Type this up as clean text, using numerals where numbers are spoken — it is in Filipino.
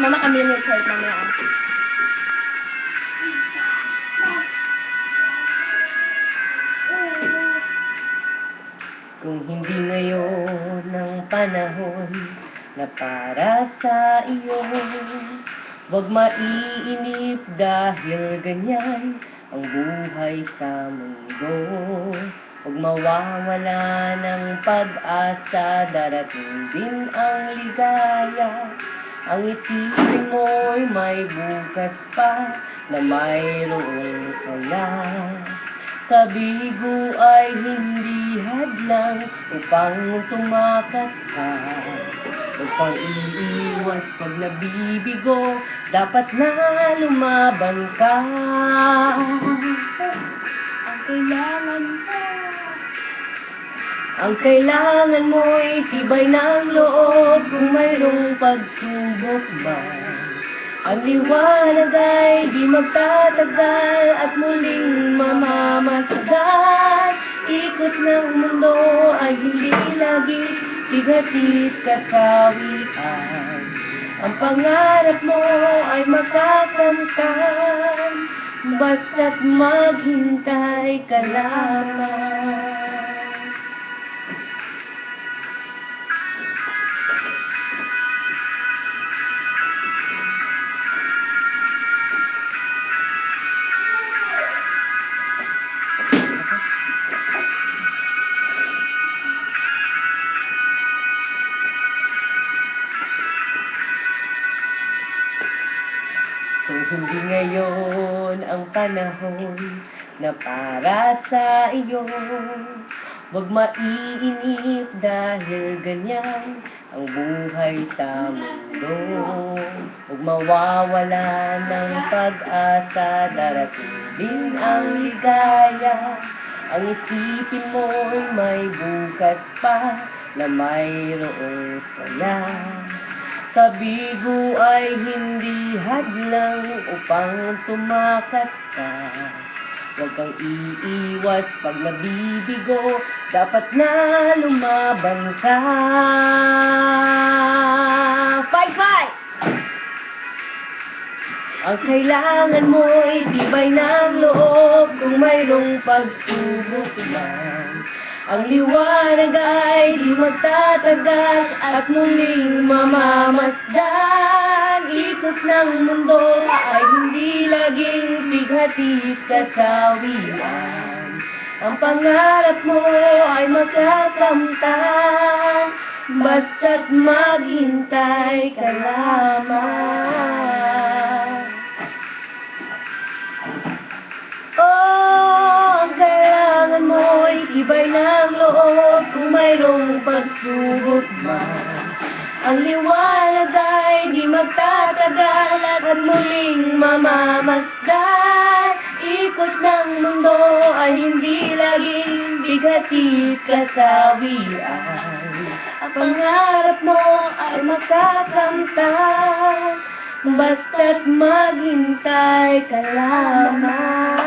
Mama kami yung shirt mamaya. Kung hindi ngayon ang panahon na para sa iyo, huwag maiinip dahil ganyan ang buhay sa mundo. Huwag mawawala ng pag-asa, darating din ang ligaya. Ang isipin mo'y may bukas pa na mayroong saya. Kabigo ay hindi hadlang upang tumakas ka. Huwag kang iiwas pag nabibigo, dapat na lumaban ka. Ang kailangan mo'y tibay ng loob kung mayroong pagsubok man. Ang liwanag ay di magtatagal at muling mamamasdan. Ikot ng mundo ay hindi lagi bigatid kasawian. Ang pangarap mo ay makakamtan, basta't maghintay ka lamang. Kung hindi ngayon ang panahon na para sa iyo, huwag maiinip dahil ganyan ang buhay sa mundo. Huwag mawawala ng pag-asa, darating din ang ligaya. Ang isipin mo'y may bukas pa na mayroong saya. Kabigo ay hindi hadlang upang tumakas ka. Huwag kang iiwas pag nabibigo, dapat na lumaban ka. Fight, fight! Ang kailangan mo'y tibay ng loob kung mayroong pagsubok man. Ang liwanag ay di magtatagal at muling mamamasdan. Ikot ng mundo ay hindi laging bighatid kasawian. Ang pangarap mo ay makakamtan, basta't maghintay ka lamang. Ang kailangan mo'y tibay ng loob kung mayroong pagsubok man. Ang liwanag ay di magtatagal at muling mamamasdan. Ikot ng mundo ay hindi laging bigatid kasawian. Ang pangarap mo ay makakamtan, basta't maghintay ka lamang.